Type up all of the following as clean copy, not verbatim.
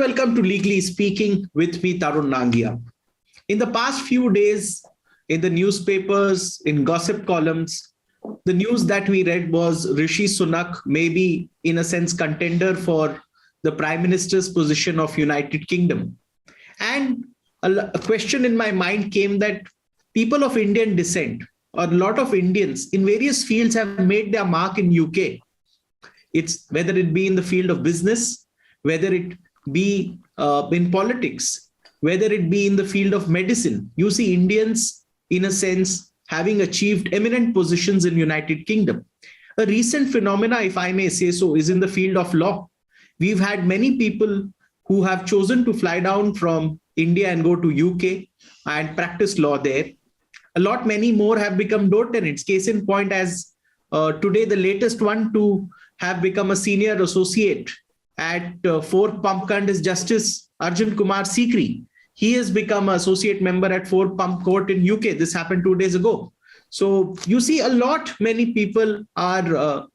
welcome to Legally Speaking with me, Tarun Nangia. In the past few days, in the newspapers, in gossip columns, the news that we read was Rishi Sunak may be, in a sense, contender for the Prime Minister's position of United Kingdom. And a question in my mind came that people of Indian descent, or a lot of Indians in various fields, have made their mark in UK. It's whether it be in the field of business, whether it be in politics, whether it be in the field of medicine. You see Indians, in a sense, having achieved eminent positions in United Kingdom. A recent phenomena, if I may say so, is in the field of law. We've had many people who have chosen to fly down from India and go to UK and practice law there. Many more have become door tenants. Case in point, as today, the latest one to have become a senior associate at Fort Pumpkund is Justice Arjun Kumar Sikri. He has become an associate member at Fort Pump Court in UK. This happened 2 days ago. So you see many people are,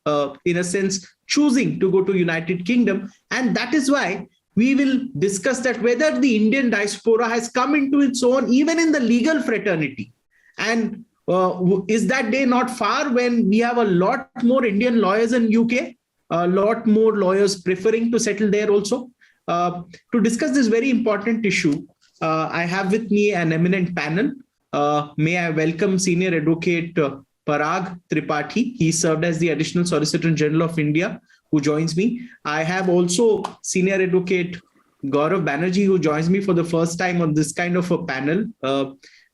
in a sense, choosing to go to United Kingdom. And that is why we will discuss that whether the Indian diaspora has come into its own, even in the legal fraternity. And is that day not far when we have a lot more Indian lawyers in UK, a lot more lawyers preferring to settle there also? To discuss this very important issue, I have with me an eminent panel. May I welcome Senior Advocate Parag Tripathi. He served as the Additional Solicitor General of India, who joins me. I have also Senior Advocate Gaurav Banerjee, who joins me for the first time on this kind of a panel.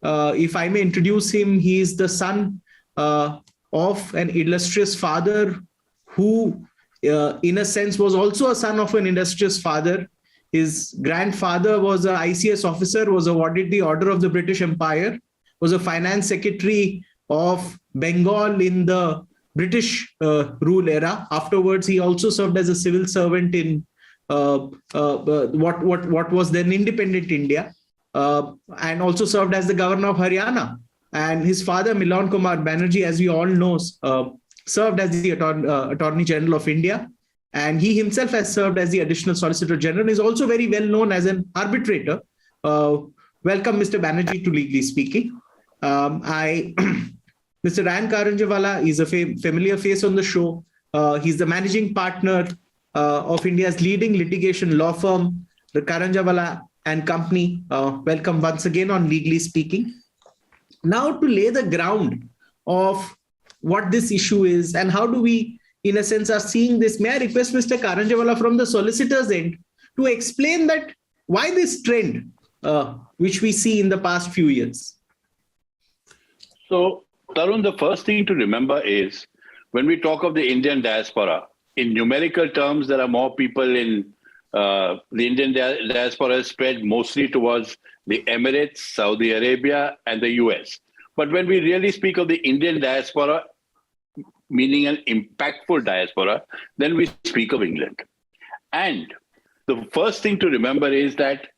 If I may introduce him, he is the son of an illustrious father who, in a sense, was also a son of an illustrious father. His grandfather was an ICS officer, was awarded the Order of the British Empire, was a finance secretary of Bengal in the British rule era. Afterwards, he also served as a civil servant in what was then independent India, and also served as the governor of Haryana. And his father, Milan Kumar Banerjee, as we all know, served as the Attorney General of India. And he himself has served as the Additional Solicitor General. He is also very well known as an arbitrator. Welcome, Mr. Banerjee, to Legally Speaking. Mr. Ryan Karanjawala is a familiar face on the show. He's the managing partner of India's leading litigation law firm, the Karanjawala and Company. Welcome once again on Legally Speaking. Now, to lay the ground of what this issue is and how do we, in a sense, are seeing this, may I request Mr. Karanjawala from the solicitor's end to explain that why this trend, which we see in the past few years? So, Tarun, the first thing to remember is when we talk of the Indian diaspora, in numerical terms, there are more people in the Indian diaspora spread mostly towards the Emirates, Saudi Arabia, and the US. But when we really speak of the Indian diaspora, meaning an impactful diaspora, then we speak of England. And the first thing to remember is that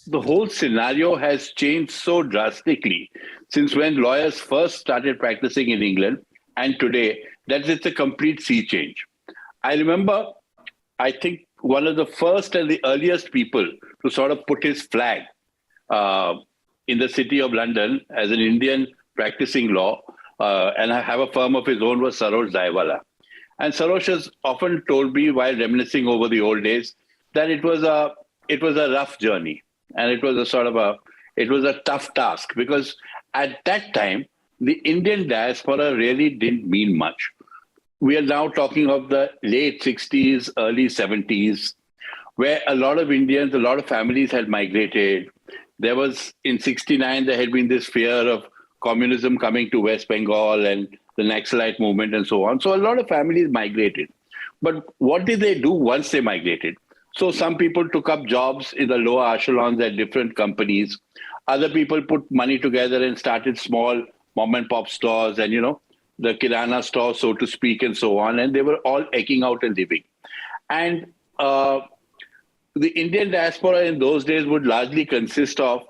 the whole scenario has changed so drastically since when lawyers first started practicing in England and today, that it's a complete sea change. I remember, I think, one of the first and the earliest people to sort of put his flag in the city of London as an Indian practicing law, and I have a firm of his own, was Saroj Daiwala. And Saroj has often told me, while reminiscing over the old days, that it was a rough journey, and it was a tough task, because at that time the Indian diaspora really didn't mean much. We are now talking of the late 60s, early 70s, where a lot of Indians, a lot of families had migrated. There was, in 69, there had been this fear of communism coming to West Bengal and the Naxalite movement and so on. So a lot of families migrated. But what did they do once they migrated? So some people took up jobs in the lower echelons at different companies. Other people put money together and started small mom and pop stores and, the Kirana store, so to speak, and so on. And they were all eking out a living. And the Indian diaspora in those days would largely consist of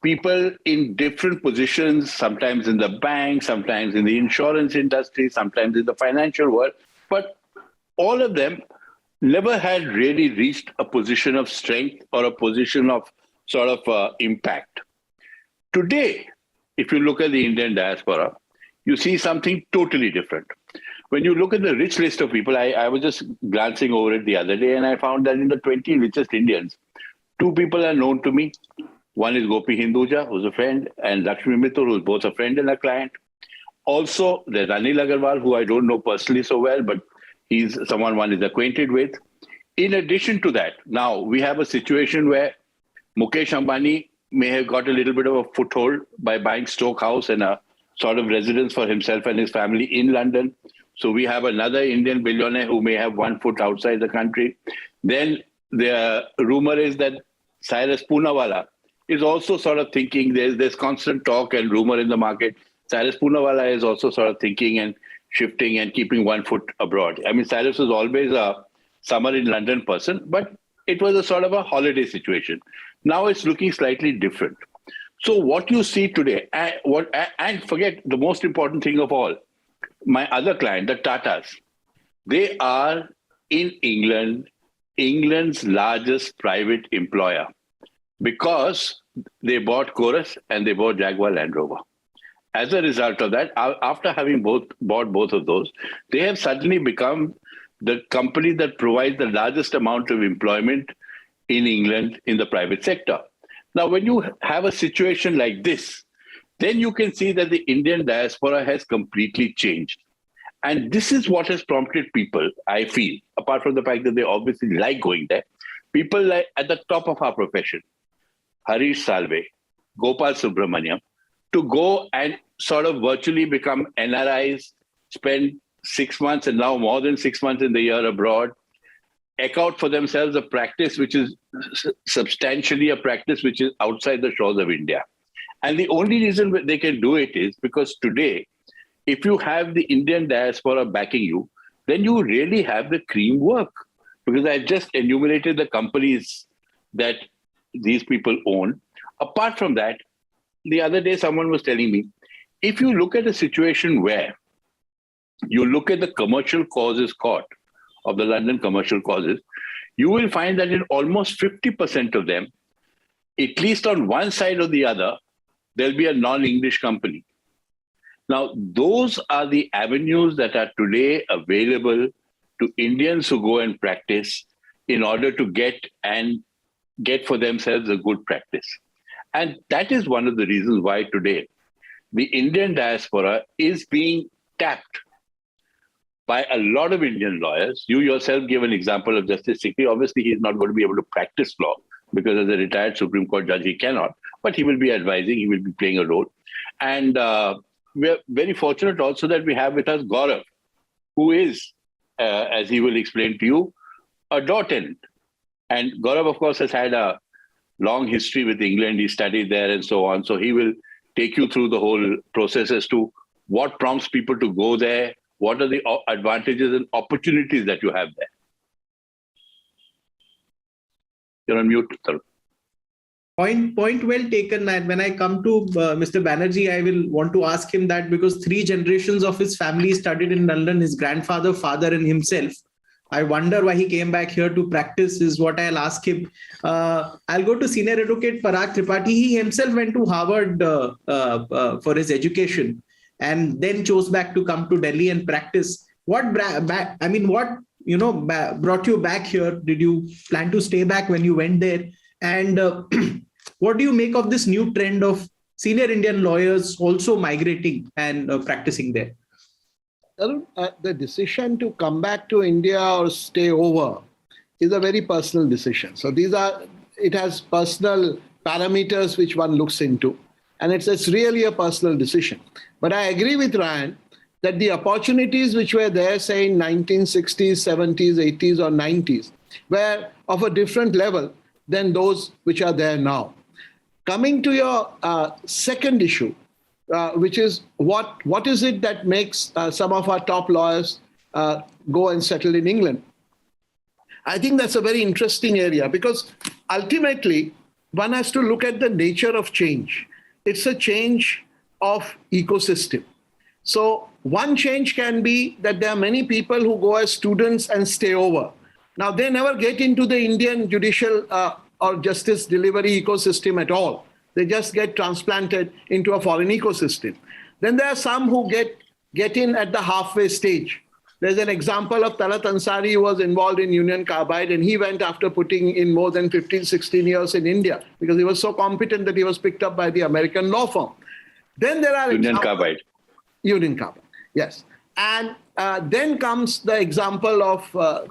people in different positions, sometimes in the bank, sometimes in the insurance industry, sometimes in the financial world. But all of them never had really reached a position of strength or a position of sort of impact. Today, if you look at the Indian diaspora, you see something totally different. When you look at the rich list of people, I was just glancing over it the other day, and I found that in the 20 richest Indians, two people are known to me. One is Gopi Hinduja, who's a friend, and Lakshmi Mittur, who's both a friend and a client. Also, there's Anil Agarwal, who I don't know personally so well, but he's someone one is acquainted with. In addition to that, now we have a situation where Mukesh Ambani may have got a little bit of a foothold by buying Stoke House and a sort of residence for himself and his family in London. So we have another Indian billionaire who may have 1 foot outside the country. Then the rumor is that Cyrus Poonawalla is also sort of thinking, there's constant talk and rumor in the market. Cyrus Poonawalla is also sort of thinking and shifting and keeping 1 foot abroad. I mean, Cyrus was always a summer in London person, but it was a sort of a holiday situation. Now it's looking slightly different. So what you see today, and forget the most important thing of all, my other client, the Tatas, they are in England, England's largest private employer, because they bought Chorus and they bought Jaguar Land Rover. As a result of that, after having bought both of those, they have suddenly become the company that provides the largest amount of employment in England in the private sector. Now, when you have a situation like this, then you can see that the Indian diaspora has completely changed. And this is what has prompted people, I feel, apart from the fact that they obviously like going there, people like at the top of our profession, Harish Salve, Gopal Subramaniam, to go and sort of virtually become NRIs, spend 6 months and now more than 6 months in the year abroad, eke out for themselves a practice which is substantially a practice which is outside the shores of India. And the only reason they can do it is because today, if you have the Indian diaspora backing you, then you really have the cream work. Because I just enumerated the companies that these people own. Apart from that, the other day someone was telling me, if you look at a situation where you look at the commercial causes court of the London commercial causes, you will find that in almost 50% of them, at least on one side or the other, there'll be a non-English company. Now, those are the avenues that are today available to Indians who go and practice in order to get for themselves a good practice. And that is one of the reasons why today the Indian diaspora is being tapped by a lot of Indian lawyers. You yourself gave an example of Justice Sikri. Obviously, he's not going to be able to practice law because as a retired Supreme Court judge, he cannot, but he will be advising, he will be playing a role. And we're very fortunate also that we have with us Gaurav, who is, as he will explain to you, a law tenant. And Gaurav, of course, has had a long history with England. He studied there and so on. So he will take you through the whole process as to what prompts people to go there, what are the advantages and opportunities that you have there. You're on mute, Tarun. Point well taken. And when I come to Mr. Banerjee, I will want to ask him that because 3 generations of his family studied in London, his grandfather, father, and himself. I wonder why he came back here to practice is what I'll ask him. I'll go to Senior Advocate Parag Tripathi. He himself went to Harvard for his education and then chose back to come to Delhi and practice. What brought you back here? Did you plan to stay back when you went there? And what do you make of this new trend of senior Indian lawyers also migrating and practicing there? The decision to come back to India or stay over is a very personal decision. So it has personal parameters which one looks into, and it's really a personal decision. But I agree with Ryan that the opportunities which were there, say in 1960s, 70s, 80s, or 90s, were of a different level than those which are there now. Coming to your second issue, which is what is it that makes some of our top lawyers go and settle in England? I think that's a very interesting area because ultimately one has to look at the nature of change. It's a change of ecosystem. So one change can be that there are many people who go as students and stay over. Now, they never get into the Indian judicial or justice delivery ecosystem at all. They just get transplanted into a foreign ecosystem. Then there are some who get in at the halfway stage. There's an example of Talat Ansari, who was involved in Union Carbide, and he went after putting in more than 15, 16 years in India because he was so competent that he was picked up by the American law firm. Then there are Union Carbide. Union Carbide, yes. And then comes the example of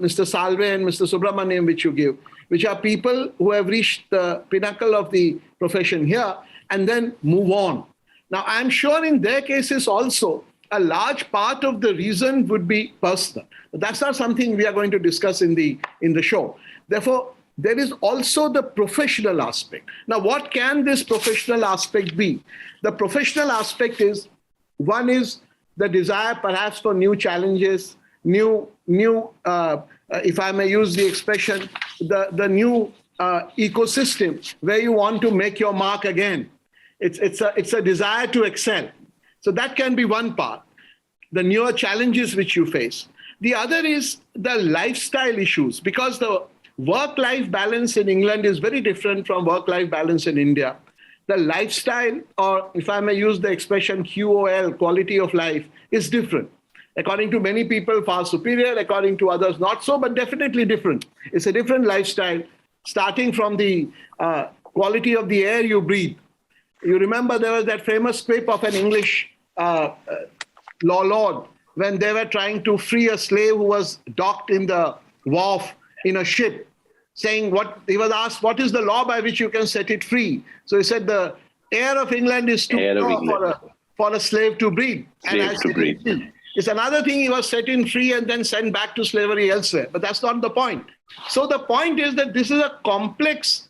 Mr. Salve and Mr. Subramaniam, which you give, which are people who have reached the pinnacle of the profession here and then move on. Now, I'm sure in their cases also, a large part of the reason would be personal. But that's not something we are going to discuss in the show. Therefore, there is also the professional aspect. Now, what can this professional aspect be? The professional aspect is, one is the desire perhaps for new challenges, new if I may use the expression, the new ecosystem where you want to make your mark again. It's a desire to excel. So that can be one part, the newer challenges which you face. The other is the lifestyle issues, because the work-life balance in England is very different from work-life balance in India. The lifestyle, or if I may use the expression QOL, quality of life, is different. According to many people, far superior. According to others, not so, but definitely different. It's a different lifestyle, starting from the quality of the air you breathe. You remember there was that famous quip of an English law lord when they were trying to free a slave who was docked in the wharf in a ship, saying he was asked, what is the law by which you can set it free? So he said, the air of England is too pure for a slave to breathe. It's another thing he was set in free and then sent back to slavery elsewhere. But that's not the point. So the point is that this is a complex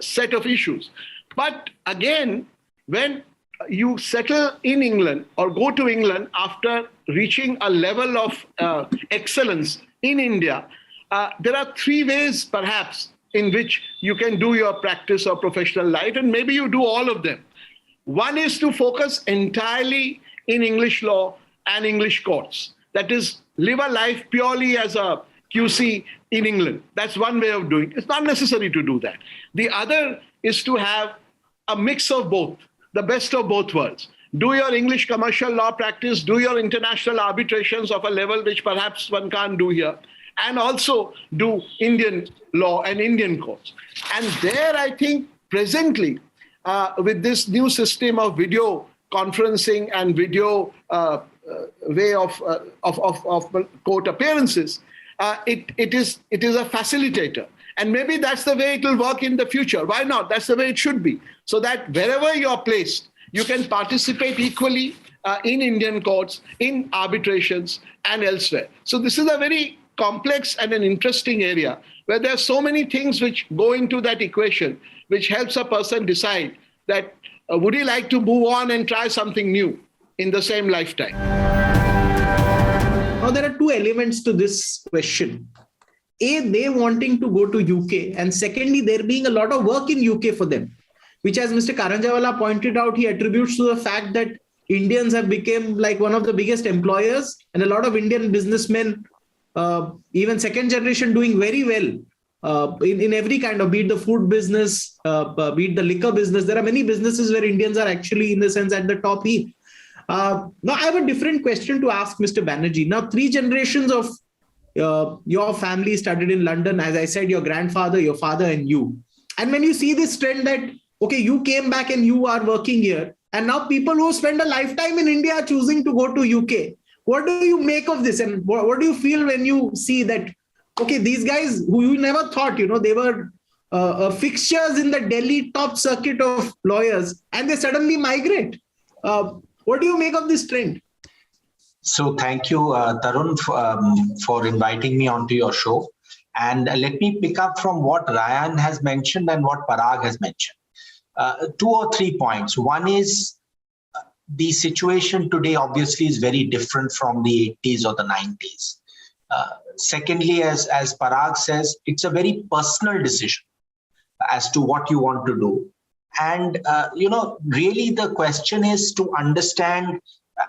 set of issues. But again, when you settle in England or go to England after reaching a level of excellence in India, there are three ways perhaps in which you can do your practice or professional life, and maybe you do all of them. One is to focus entirely in English law and English courts. That is, live a life purely as a QC in England. That's one way of doing it. It's not necessary to do that. The other is to have a mix of both, the best of both worlds. Do your English commercial law practice, do your international arbitrations of a level which perhaps one can't do here, and also do Indian law and Indian courts. And there, I think, presently, with this new system of video conferencing and video way of court appearances, it is a facilitator. And maybe that's the way it will work in the future. Why not? That's the way it should be. So that wherever you're placed, you can participate equally in Indian courts, in arbitrations, and elsewhere. So this is a very complex and an interesting area where there are so many things which go into that equation, which helps a person decide that would he like to move on and try something new in the same lifetime. Now, there are two elements to this question. A, they wanting to go to UK, and secondly, there being a lot of work in UK for them, which, as Mr. Karanjawala pointed out, he attributes to the fact that Indians have become like one of the biggest employers, and a lot of Indian businessmen, even second generation, doing very well in every kind of, be it the food business, be it the liquor business. There are many businesses where Indians are actually, in the sense, at the top heap. Now, I have a different question to ask Mr. Banerjee. Now, 3 generations of your family started in London, as I said, your grandfather, your father, and you. And when you see this trend that, okay, you came back and you are working here, and now people who spend a lifetime in India are choosing to go to UK. What do you make of this? And what do you feel when you see that, okay, these guys who you never thought, they were fixtures in the Delhi top circuit of lawyers, and they suddenly migrate? What do you make of this trend? So thank you, Tarun, for inviting me onto your show. And let me pick up from what Ryan has mentioned and what Parag has mentioned. 2 or 3 points. One is the situation today obviously is very different from the 80s or the 90s. Secondly, as Parag says, it's a very personal decision as to what you want to do. And, really the question is to understand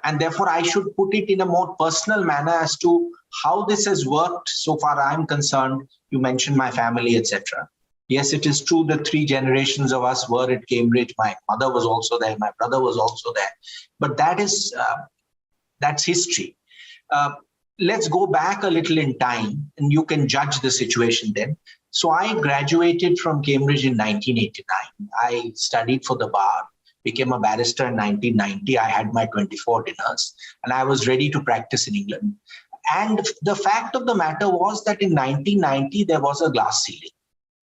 And therefore, I should put it in a more personal manner as to how this has worked so far I'm concerned. You mentioned my family, etc. Yes, it is true that 3 generations of us were at Cambridge. My mother was also there. My brother was also there. But that's history. Let's go back a little in time, and you can judge the situation then. So I graduated from Cambridge in 1989. I studied for the bar, became a barrister in 1990. I had my 24 dinners, and I was ready to practice in England. And the fact of the matter was that in 1990, there was a glass ceiling.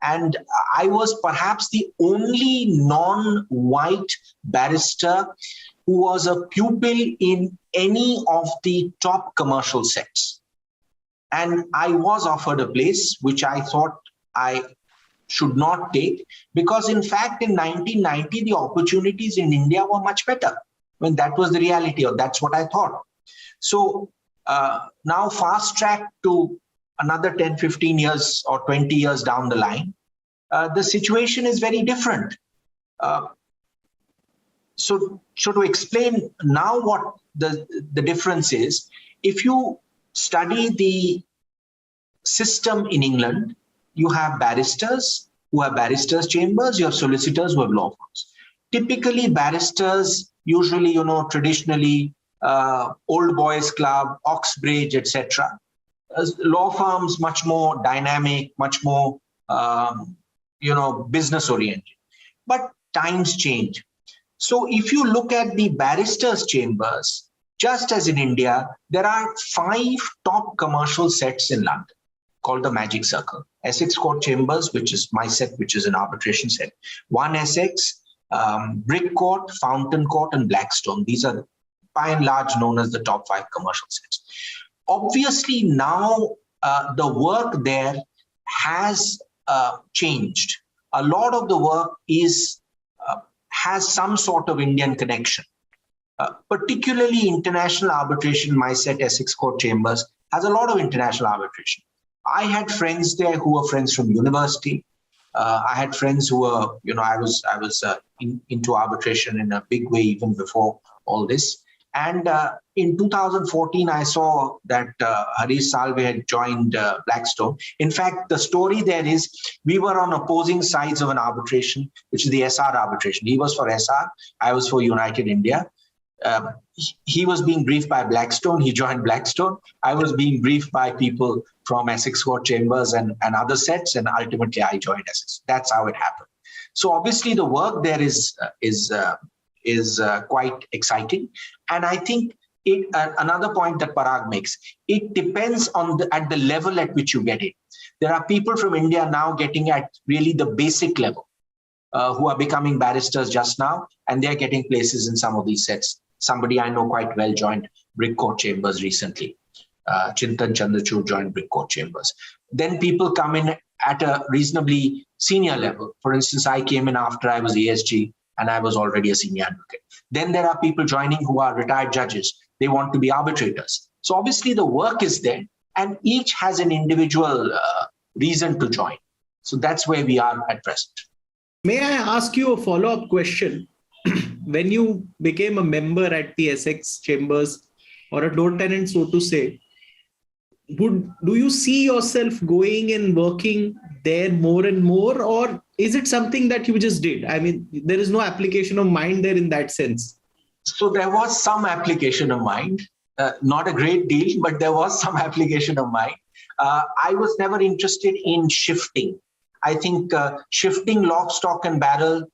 And I was perhaps the only non-white barrister who was a pupil in any of the top commercial sets. And I was offered a place, which I thought I should not take, because in fact, in 1990, the opportunities in India were much better. I mean, that was the reality, or that's what I thought. So now fast track to another 10, 15 years or 20 years down the line, the situation is very different. So to explain now what the difference is, if you study the system in England, you have barristers who have barristers' chambers, you have solicitors who have law firms. Typically, barristers, usually, traditionally, Old Boys Club, Oxbridge, etc. Law firms, much more dynamic, much more, business oriented. But times change. So if you look at the barristers' chambers, just as in India, there are 5 top commercial sets in London called the Magic Circle. Essex Court Chambers, which is my set, which is an arbitration set. 1 Essex, Brick Court, Fountain Court, and Blackstone. These are by and large known as the top 5 commercial sets. Obviously, now the work there has changed. A lot of the work has some sort of Indian connection. Particularly international arbitration, my set, Essex Court Chambers, has a lot of international arbitration. I had friends there who were friends from university. I had friends who were, I was into arbitration in a big way even before all this. And in 2014, I saw that Harish Salve had joined Blackstone. In fact, the story there is we were on opposing sides of an arbitration, which is the SR arbitration. He was for SR, I was for United India. He was being briefed by Blackstone. He joined Blackstone. I was being briefed by people from Essex Court Chambers and other sets, and ultimately I joined Essex. That's how it happened. So obviously the work there is quite exciting, and I think another point that Parag makes, it depends on at the level at which you get it. There are people from India now getting at really the basic level who are becoming barristers just now, and they're getting places in some of these sets. Somebody I know quite well joined Brick Court Chambers recently. Chintan Chandrachud joined Brick Court Chambers. Then people come in at a reasonably senior level. For instance, I came in after I was ESG and I was already a senior advocate. Then there are people joining who are retired judges. They want to be arbitrators. So obviously the work is there, and each has an individual reason to join. So that's where we are at present. May I ask you a follow-up question? When you became a member at the Essex Chambers, or a door tenant, so to say, do you see yourself going and working there more and more, or is it something that you just did? I mean, there is no application of mind there in that sense. So there was some application of mind, not a great deal, but there was some application of mind. I was never interested in shifting. I think shifting lock, stock, and barrel,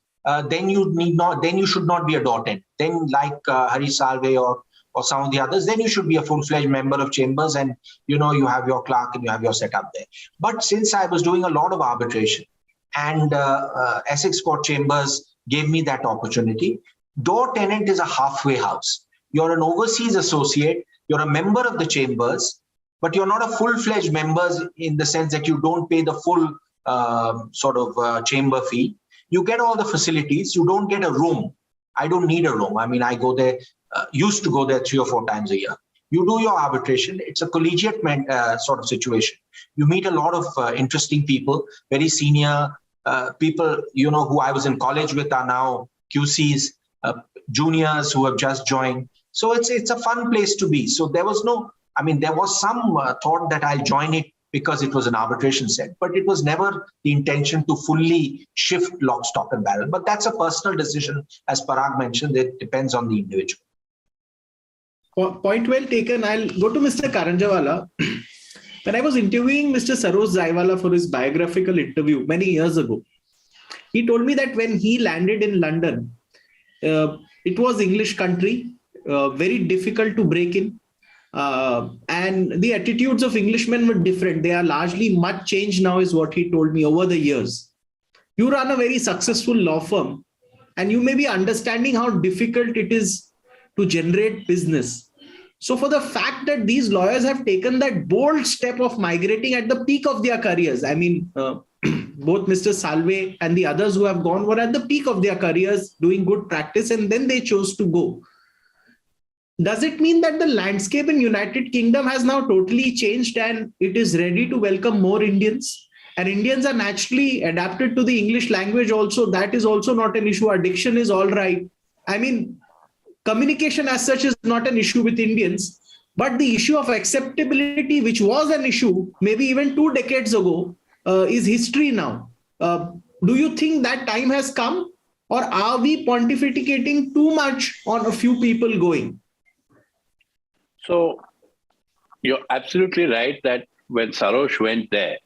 then you should not be a door tenant. Then, like Harish Salve or some of the others, then you should be a full-fledged member of Chambers, and you have your clerk and you have your setup there. But since I was doing a lot of arbitration, and Essex Court Chambers gave me that opportunity, door tenant is a halfway house. You're an overseas associate, you're a member of the Chambers, but you're not a full-fledged member in the sense that you don't pay the full chamber fee. You get all the facilities, you don't get a room. I don't need a room. I mean, I go there, used to go there 3 or 4 times a year. You do your arbitration. It's a collegiate sort of situation. You meet a lot of interesting people, very senior people, who I was in college with are now QCs, juniors who have just joined. So it's a fun place to be. So there was no, I mean, there was some thought that I'll join it because it was an arbitration set, but it was never the intention to fully shift lock, stock and barrel. But that's a personal decision. As Parag mentioned, it depends on the individual. Point well taken. I'll go to Mr. Karanjawala. When I was interviewing Mr. Saroj Zaiwala for his biographical interview many years ago, he told me that when he landed in London, it was English country, very difficult to break in. And the attitudes of Englishmen were different. They are largely much changed now, is what he told me over the years. You run a very successful law firm, and you may be understanding how difficult it is to generate business. So for the fact that these lawyers have taken that bold step of migrating at the peak of their careers, I mean, both Mr. Salve and the others who have gone were at the peak of their careers doing good practice, and then they chose to go. Does it mean that the landscape in United Kingdom has now totally changed and it is ready to welcome more Indians? And Indians are naturally adapted to the English language also. That is also not an issue. Addiction is all right. I mean, communication as such is not an issue with Indians, but the issue of acceptability, which was an issue maybe even 2 decades ago, is history now. Do you think that time has come, or are we pontificating too much on a few people going? So you're absolutely right that when Saroj went there,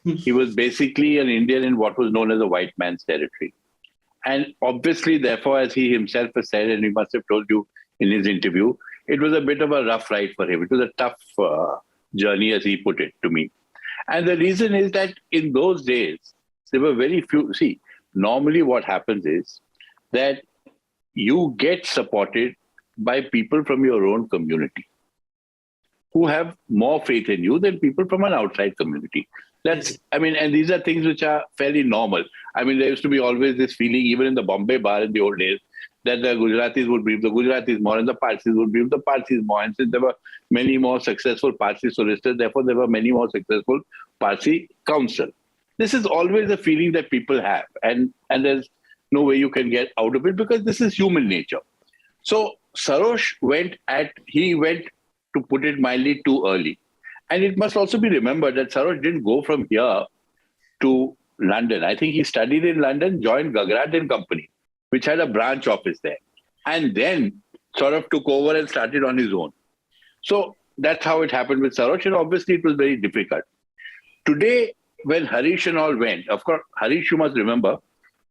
he was basically an Indian in what was known as a white man's territory. And obviously, therefore, as he himself has said, and he must have told you in his interview, it was a bit of a rough ride for him. It was a tough journey, as he put it to me. And the reason is that in those days, there were very few. See, normally what happens is that you get supported by people from your own community who have more faith in you than people from an outside community. That's, I mean, and these are things which are fairly normal. I mean, there used to be always this feeling, even in the Bombay bar in the old days, that the Gujaratis would brief the Gujaratis more and the Parsis would brief the Parsis more. And since there were many more successful Parsi solicitors, therefore there were many more successful Parsi counsel. This is always a feeling that people have. And there's no way you can get out of it because this is human nature. So Saroj went, to put it mildly, too early. And it must also be remembered that Saroj didn't go from here to London. I think he studied in London, joined Gagrat and Company, which had a branch office there, and then sort of took over and started on his own. So that's how it happened with Saroj, and obviously it was very difficult. Today, when Harish and all went, of course, Harish, you must remember,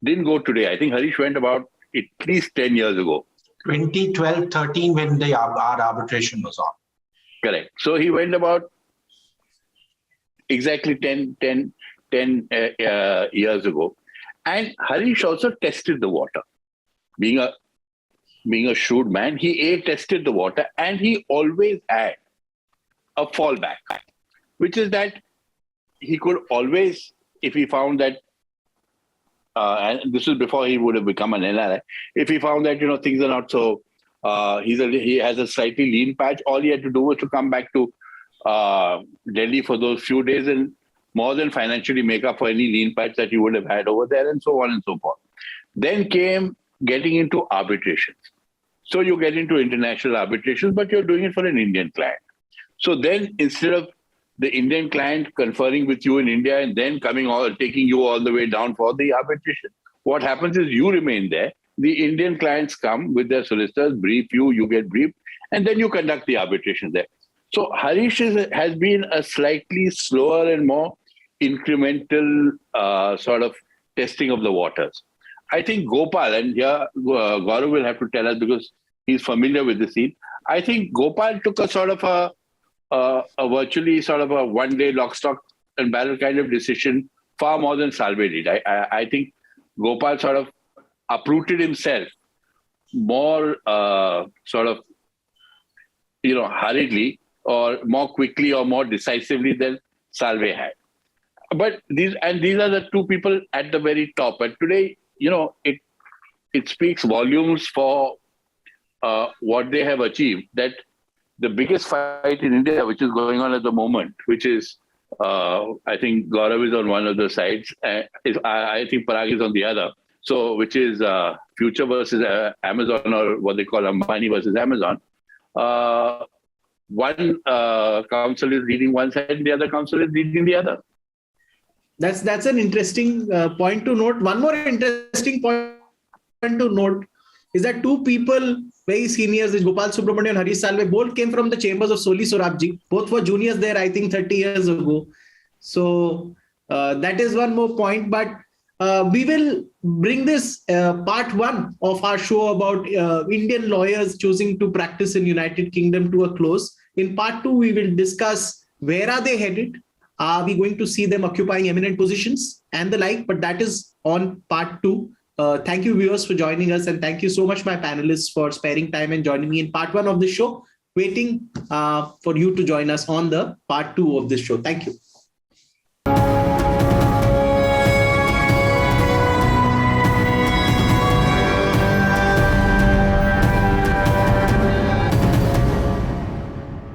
didn't go today. I think Harish went about at least 10 years ago. 2012-13 when our arbitration was on. Correct. So he went about exactly 10 years ago. And Harish also tested the water. Being a shrewd man, he tested the water, and he always had a fallback, which is that he could always, if he found that, and this is before he would have become an NRI, if he found that, things are not so, he has a slightly lean patch, all he had to do was to come back to Delhi for those few days and more than financially make up for any lean patch that he would have had over there, and so on and so forth. Then came getting into arbitrations. So you get into international arbitrations, but you're doing it for an Indian client. So then instead of the Indian client conferring with you in India and then taking you all the way down for the arbitration, what happens is you remain there. The Indian clients come with their solicitors, brief you, you get briefed, and then you conduct the arbitration there. So Harish has been a slightly slower and more incremental sort of testing of the waters. I think Gopal, and here Gaurav will have to tell us because he's familiar with the scene. I think Gopal took a sort of a virtually sort of a one-day lock, stock and barrel kind of decision far more than Salve did. I think Gopal sort of uprooted himself more sort of, hurriedly or more quickly or more decisively than Salve had. But these are the two people at the very top. And today, it speaks volumes for what they have achieved, that the biggest fight in India, which is going on at the moment, which is, I think Gaurav is on one of the sides, I think Parag is on the other. So, which is Future versus Amazon, or what they call Ambani versus Amazon. one council is leading one side and the other council is leading the other. That's an interesting point to note. One more interesting point to note is that two people, very seniors, Gopal Subramanian and Harish Salve, both came from the chambers of Soli Sorabji. Both were juniors there, I think, 30 years ago. So that is one more point. But we will bring this part one of our show about Indian lawyers choosing to practice in United Kingdom to a close. In part two, we will discuss where are they headed. Are we going to see them occupying eminent positions and the like? But that is on part two. Thank you, viewers, for joining us. And thank you so much, my panelists, for sparing time and joining me in part one of the show. Waiting for you to join us on the part two of this show. Thank you.